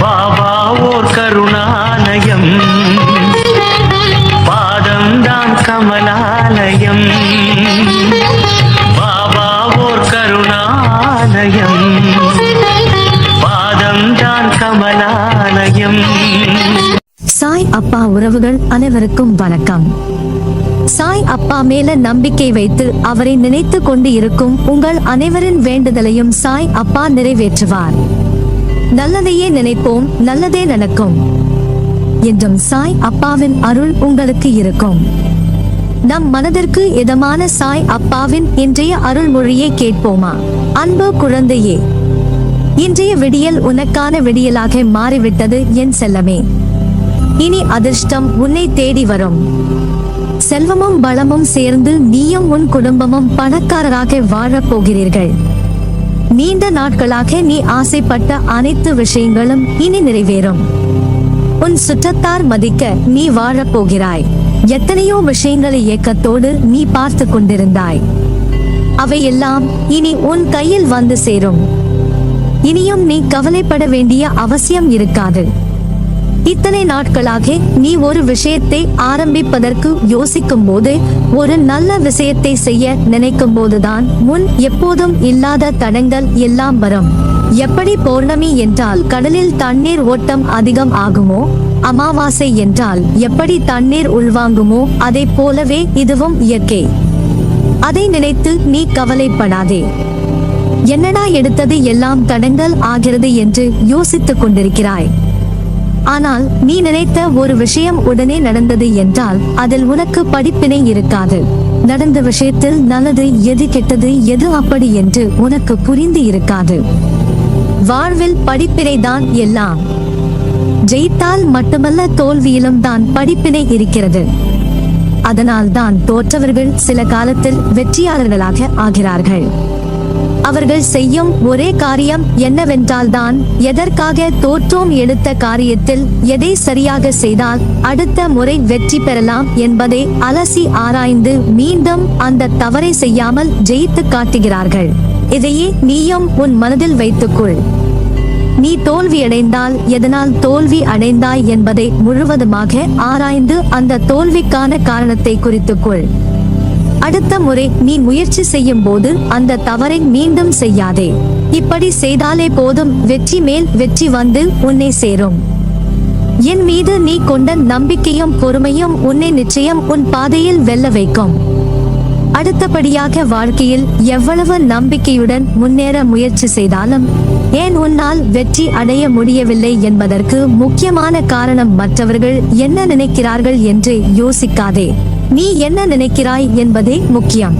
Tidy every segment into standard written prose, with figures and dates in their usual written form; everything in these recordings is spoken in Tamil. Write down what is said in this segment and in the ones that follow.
பாபா ஓர் கருணாலயம், பாதம்தான் கமலாலயம். பாபா ஓர் கருணாலயம், பாதம்தான் கமலாலயம். சாய் அப்பா உறவுகள் அனைவருக்கும் வணக்கம். சாய் அப்பா மேல நம்பிக்கை வைத்து அவரை நினைத்து கொண்டு இருக்கும் உங்கள் அனைவரின் வேண்டுதலையும் சாய் அப்பா நிறைவேற்றுவார். நல்லதையே நினைப்போம், நல்லதே நடக்கும் என்றும் சாய் அப்பாவின் அருள் உங்களுக்கு இருக்கும். நம் மனதிற்கு இதமான சாய் அப்பாவின் இன்றைய அருள்மொழியை கேட்போமா? அன்பு குழந்தையே, இன்றைய விடியல் உனக்கான விடியலாக மாறிவிட்டது என் செல்லமே. இனி அதிர்ஷ்டம் உன்னை தேடி வரும். செல்வமும் பலமும் சேர்ந்து நீயும் உன் குடும்பமும் பணக்காரராக வாழப் போகிறீர்கள். நீண்ட நாட்களாக நீ ஆசைப்பட்ட அனைத்து விஷயங்களும் இனி நிறைவேறும். உன் சுற்றத்தார் மதிக்க நீ வாழப் போகிறாய். எத்தனையோ விஷயங்களை ஏக்கத்தோடு நீ பார்த்து கொண்டிருந்தாய். அவையெல்லாம் இனி உன் கையில் வந்து சேரும். இனியும் நீ கவலைப்பட வேண்டிய அவசியம் இருக்காது. இத்தனை நாட்களாக நீ ஒரு விஷயத்தை ஆரம்பிப்பதற்கு யோசிக்கும் போது, ஒரு நல்ல விஷயத்தை செய்ய நினைக்கும் போதுதான் முன் எப்போதும் இல்லாத தடங்கள் எல்லாம் வரும். எப்படி பௌர்ணமி என்றால் கடலில் தண்ணீர் ஓட்டம் அதிகம் ஆகுமோ, அமாவாசை என்றால் எப்படி தண்ணீர் உள்வாங்குமோ, அதை போலவே இதுவும் இயற்கை. அதை நினைத்து நீ கவலைப்படாதே. என்னடா எடுத்தது எல்லாம் தடங்கள் ஆகிறது என்று யோசித்துக் கொண்டிருக்கிறாய். ஆனால் நீ நினைத்த ஒரு விஷயம் உடனே நடந்தது என்றால் அதில் உனக்கு படிப்பினை இருக்காது. நடந்த விஷயத்தில் நல்லது எது கெட்டது எது அப்படி என்று உனக்கு புரிந்து இருக்காது. வாழ்வில் படிப்பினை தான் எல்லாம். ஜெயித்தால் மட்டுமல்ல, தோல்வியிலும் தான் படிப்பினை இருக்கிறது. அதனால் தான் தோற்றவர்கள் சில காலத்தில் வெற்றியாளர்களாக ஆகிறார்கள். அவர்கள் செய்யும் ஒரே காரியம் என்னவென்றால் தான் எதற்காக தோற்றோம், எடுத்த காரியத்தில் எதை சரியாக செய்தால் அடுத்த முறை வெற்றி பெறலாம் என்பதை அலசி ஆராய்ந்து மீண்டும் அந்த தவறை செய்யாமல் ஜெயித்து காட்டுகிறார்கள். இதையே நீயும் உன் மனதில் வைத்துக்கொள். நீ தோல்வியடைந்தால் எதனால் தோல்வி அடைந்தாய் என்பதை முழுவதுமாக ஆராய்ந்து அந்த தோல்விக்கான காரணத்தை குறித்துக்கொள். அடுத்த முறை நீ முயற்சி செய்யும் போது அந்த தவறை மீண்டும் செய்யாதே. இப்படி செய்தாலே போதும், வெற்றி மேல் வெற்றி வந்து உன்னை சேரும். என் மீது நீ கொண்ட நம்பிக்கையும் பொறுமையும் உன்னை நிச்சயம் உன் பாதையில் வெல்ல வைக்கும். அடுத்தபடியாக வாழ்க்கையில் எவ்வளவு நம்பிக்கையுடன் முன்னேற முயற்சி செய்தாலும் ஏன் உன்னால் வெற்றி அடைய முடியவில்லை என்பதற்கு முக்கியமான காரணம் மற்றவர்கள் என்ன நினைக்கிறார்கள் என்று யோசிக்காதே. நீ என்ன நினைக்கிறாய் என்பதே முக்கியம்.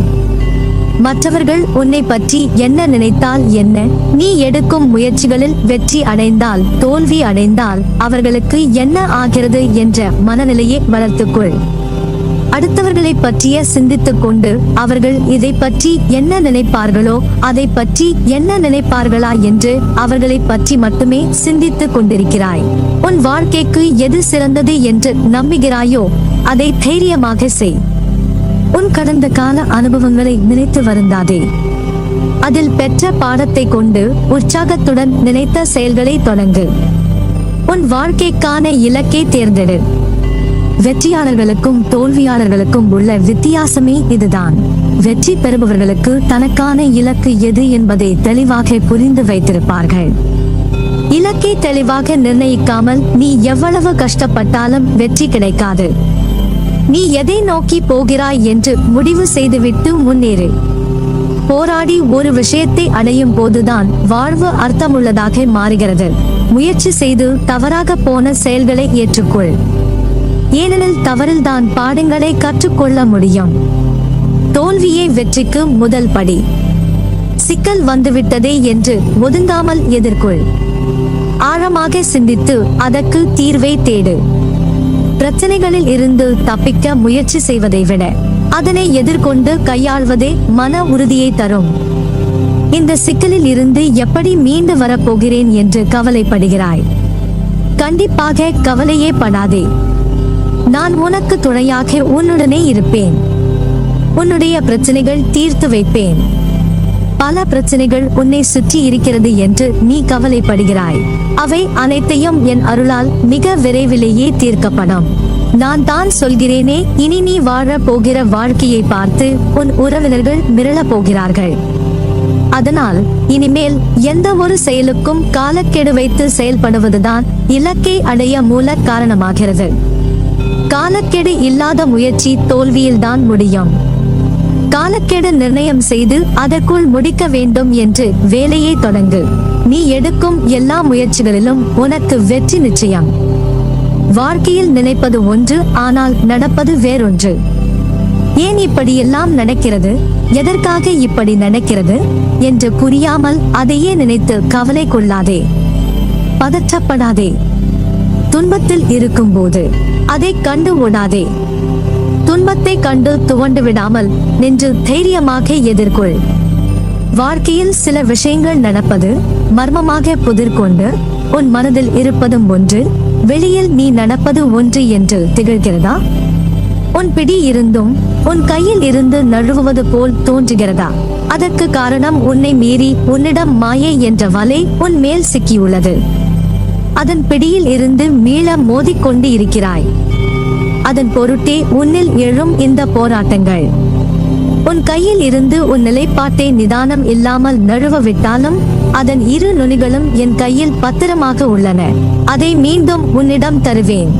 மற்றவர்கள் உன்னை பற்றி என்ன நினைத்தால் என்ன? நீ எடுக்கும் முயற்சிகளில் வெற்றி அடைந்தால் தோல்வி அடைந்தால் அவர்களுக்கு என்ன ஆகிறது என்ற மனநிலையை வளர்த்துக்கொள். அடுத்தவர்களை பற்றிய சிந்தித்துக் கொண்டு அவர்கள் இதை பற்றி என்ன நினைப்பார்களோ, அதை பற்றி என்ன நினைப்பார்களா என்று அவர்களை பற்றி மட்டுமே சிந்தித்துக் கொண்டிருக்கிறாய். உன் வாழ்க்கைக்கு எது சிறந்தது என்று நம்புகிறாயோ அதை தைரியமாக செய். உன் கடந்த கால அனுபவங்களை நினைத்து வருந்தாதே. அதில் பெற்ற பாடத்தை கொண்டு உற்சாகத்துடன் நினைத்த செயல்களை தொடங்கு. உன் வாழ்க்கைக்கான இலக்கை தேர்ந்தெடு. வெற்றியாளர்களுக்கும் தோல்வியாளர்களுக்கும் உள்ள வித்தியாசமே இதுதான். வெற்றி பெறுபவர்களுக்கு தனக்கான இலக்கு எது என்பதை தெளிவாக புரிந்து வைத்திருப்பார்கள். இலக்கை தெளிவாக நிர்ணயிக்காமல் நீ எவ்வளவு கஷ்டப்பட்டாலும் வெற்றி கிடைக்காது. நீ எதை நோக்கி போகிறாய் என்று முடிவு செய்துவிட்டு முன்னேறு. போராடி ஒரு விஷயத்தை அடையும் போதுதான் வாழ்வு அர்த்தமுள்ளதாக மாறுகிறது. முயற்சி செய்து தவறாக போன செயல்களை ஏற்றுக்கொள். ஏனெனில் தவறில்தான் பாடங்களை கற்றுக்கொள்ள முடியும். தோல்வியே வெற்றிக்கு முதல் படி. சிக்கல் வந்துவிட்டதே என்று ஒதுங்காமல் எதிர்கொள். ஆழமாக சிந்தித்து அதற்கு தீர்வை தேடு. பிரச்சனைகளில் இருந்து தப்பிக்க முயற்சி செய்வதை விட அதனை எதிர்கொண்டு கையாள்வதே மன உறுதியை தரும். இந்த சிக்கலில் இருந்து எப்படி மீண்டு வரப்போகிறேன் என்று கவலைப்படுகிறாய். கண்டிப்பாக கவலையே படாதே. நான் உனக்கு துணையாக உன்னுடனே இருப்பேன். உன்னுடைய பிரச்சனைகள் தீர்த்து வைப்பேன். பல பிரச்சனைகள் உன்னை சுற்றி இருக்கிறது என்று நீ கவலைப்படுகிறாய். அவை அனைத்தையும் என் அருளால் மிக விரைவிலேயே தீர்க்கப்படும். நான் தான் சொல்கிறேனே, இனி நீ வாழ போகிற வாழ்க்கையை பார்த்து உன் உறவினர்கள் மிரளப் போகிறார்கள். அதனால் இனிமேல் எந்த ஒரு செயலுக்கும் காலக்கெடு வைத்து செயல்படுவதுதான் இலக்கை அடைய மூல காரணமாகிறது. காலக்கெடு இல்லாத முயற்சி தோல்வியில்தான் முடியும். காலக்கெடு நிர்ணயம் செய்து அதற்குள் முடிக்க வேண்டும் என்று வேலையை தொடங்கு. நீ எடுக்கும் எல்லா முயற்சிகளிலும் உனக்கு வெற்றி நிச்சயம். வாழ்க்கையில் நினைப்பது ஒன்று, ஆனால் நடப்பது வேறொன்று. ஏன் இப்படியெல்லாம் நடக்கிறது, எதற்காக இப்படி நடக்கிறது என்று புரியாமல் அதையே நினைத்து கவலை கொள்ளாதே, பதற்றப்படாதே. துன்பத்தில் இருக்கும்போது அதை கண்டு ஓடாதே. துன்பத்தை கண்டு துவண்டு விடாமல் நின்று தைரியமாக எதிர்கொள். வாழ்க்கையில் சில விஷயங்கள் நடப்பது மர்மமாக புதிர்கொண்டு உன் மனதில் இருப்பதும் ஒன்று, வெளியில் நீ நடப்பது ஒன்று என்று திகழ்கிறதா? உன் பிடி இருந்தும் உன் கையில் இருந்து நழுவுவது போல் தோன்றுகிறதா? அதற்கு காரணம் உன்னை மீறி உன்னிடம் மாயை என்ற வலை உன் மேல் சிக்கியுள்ளது. அதன் பிடியில் இருந்து மீள மோதிக்கொண்டு இருக்கிறாய். அதன் பொருட்டே உன்னில் எழும் இந்த போராட்டங்கள். உன் கையில் இருந்து உன் நிலைப்பாட்டை நிதானம் இல்லாமல் நழுவ விட்டாலும் அதன் இரு நுனிகளும் என் கையில் பத்திரமாக உள்ளன. அதை மீண்டும் உன்னிடம் தருவேன்.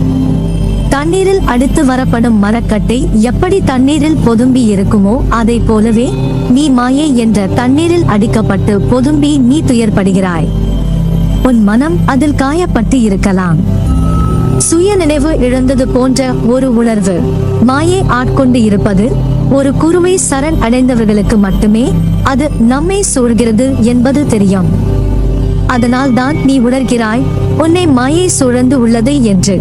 தண்ணீரில் அடித்து வரப்படும் மரக்கட்டை எப்படி தண்ணீரில் பொதும்பி இருக்குமோ அதை போலவே நீ மாயை என்ற தண்ணீரில் அடிக்கப்பட்டு பொதும்பி நீ துயர்படுகிறாய். உன் மனம் அதில் காயப்பட்டு இருக்கலாம். சுய நினைவு இழந்தது போன்ற ஒரு உணர்வு. மாயை ஆட்கொண்டு இருப்பது ஒரு குருவை சரண் அடைந்தவர்களுக்கு மட்டுமே அது நம்மை சூழ்கிறது என்பது தெரியும். அதனால் தான் நீ உணர்கிறாய் உன்னை மாயை சூழ்ந்து உள்ளது என்று.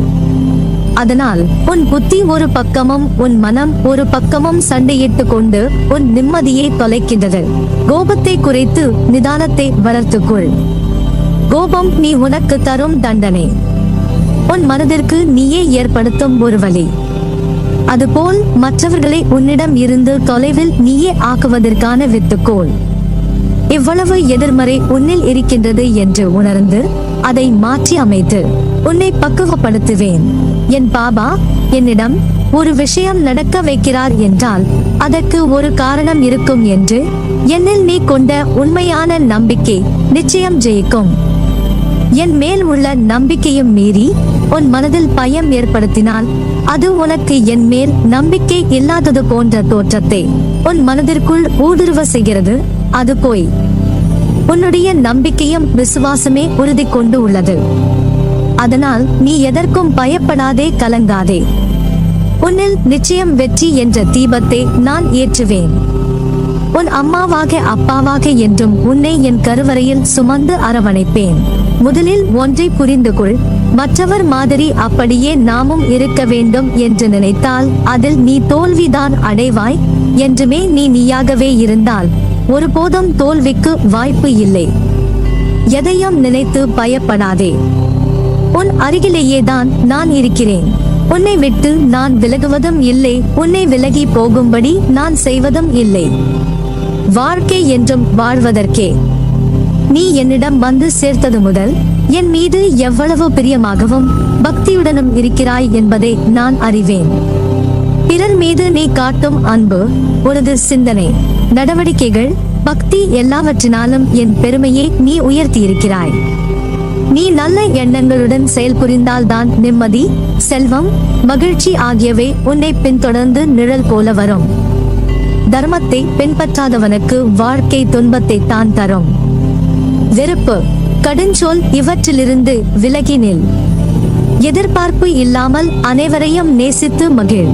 அதனால் உன் புத்தி ஒரு பக்கமும் உன் மனம் ஒரு பக்கமும் சண்டையிட்டு கொண்டு உன் நிம்மதியை தொலைக்கின்றது. கோபத்தை குறைத்து நிதானத்தை வளர்த்துக்கொள். கோபம் நீ உனக்கு தரும் தண்டனை, உன் மனதிற்கு நீயே ஏற்படுத்தும் ஒரு வலி. அதுபோல் மற்றவர்களை உன்னிடம் இருந்து தொலைவில் நீயே ஆக்குவதற்கான வித்துக்கோள். இவ்வளவு எதிர்மறை உன்னில் இருக்கின்றது என்று உணர்ந்து அதை மாற்றி அமைத்து உன்னை பக்குவப்படுத்துவேன். என் பாபா என்னிடம் ஒரு விஷயம் நடக்க வைக்கிறார் என்றால் அதற்கு ஒரு காரணம் இருக்கும் என்று என்னில் நீ கொண்ட உண்மையான நம்பிக்கை நிச்சயம் ஜெயிக்கும். என் மேல் உள்ள நம்பிக்கையும் மீறி உன் மனதில் பயம் ஏற்படுத்தினால் அது உனக்கு என் மேல் நம்பிக்கை இல்லாதது போன்ற தோற்றத்தை உன் மனதிற்குள் ஊடுருவ செய்கிறது. அது போய் உன்னுடைய நம்பிக்கையும் விசுவாசமே உறுதி கொண்டு உள்ளது. அதனால் நீ எதற்கும் பயப்படாதே, கலங்காதே. உன்னில் நிச்சயம் வெற்றி என்ற தீபத்தை நான் ஏற்றுவேன். உன் அம்மாவாக அப்பாவாக என்றும் உன்னை என் கருவறையில் சுமந்து அரவணைப்பேன். முதலில் ஒன்றை புரிந்து கொள், மற்றவர் மாதிரி அப்படியே நாமும் இருக்க வேண்டும் என்று நினைத்தால் அதில் நீ தோல்விதான் அடைவாய். என்றுமே நீ நீயாகவே இருந்தால் ஒருபோதும் தோல்விக்கு வாய்ப்பு இல்லை. எதையும் நினைத்து பயப்படாதே. உன் அருகிலேயே தான் நான் இருக்கிறேன். உன்னை விட்டு நான் விலகுவதும் இல்லை, உன்னை விலகி போகும்படி நான் செய்வதும் இல்லை. வாழ்க்கை என்றும் வாழ்வதற்கே நீ என்னிடம் வந்து சேர்த்தது முதல் என் மீது எவ்வளவு பிரியமாகவும் பக்தியுடனும் இருக்கிறாய் என்பதை நான் அறிவேன். பிறர் மீது நீ காட்டும் அன்பு, உனது சிந்தனை, நடவடிக்கைகள், பக்தி எல்லாவற்றினாலும் என் பெருமையை நீ உயர்த்தி இருக்கிறாய். நீ நல்ல எண்ணங்களுடன் செயல்புரிந்தால்தான் நிம்மதி, செல்வம், மகிழ்ச்சி ஆகியவை உன்னை பின்தொடர்ந்து நிழல் போல வரும். தர்மத்தை பின்பற்றாதவனுக்கு வாழ்க்கை துன்பத்தை தான் தரும். வெறுப்பு, கடுஞ்சொல் இவற்றிலிருந்து விலகி நில். எதிர்பார்ப்பு இல்லாமல் அனைவரையும் நேசித்து மகிழ்.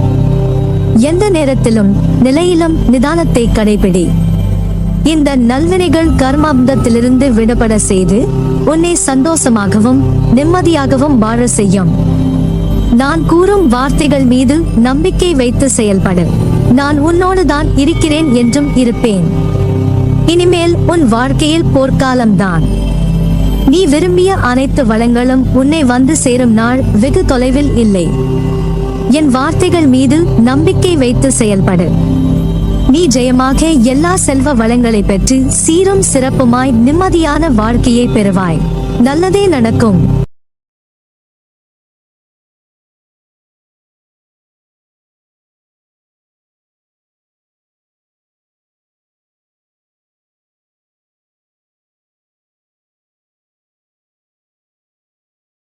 எந்த நேரத்திலும் நிலையிலும் நிதானத்தை கடைபிடி. இந்த நல்வினைகள் கர்மாப்தத்திலிருந்து விடுபட செய்து உன்னை சந்தோஷமாகவும் நிம்மதியாகவும் வாழ செய்யும். நான் கூறும் வார்த்தைகள் மீது நம்பிக்கை வைத்து செயல்படு. நான் உன்னோடு தான் இருக்கிறேன் என்றும் இருப்பேன். இனிமேல் உன் வாழ்க்கையில் போர்க்காலம்தான். நீ விரும்பிய அனைத்து வளங்களும் உன்னை வந்து சேரும் நாள் வெகு தொலைவில் இல்லை. என் வார்த்தைகள் மீது நம்பிக்கை வைத்து செயல்படு. நீ ஜெயமாக எல்லா செல்வ வளங்களை பெற்று சீரும் சிறப்புமாய் நிம்மதியான வாழ்க்கையை பெறுவாய். நல்லதே நடக்கும்.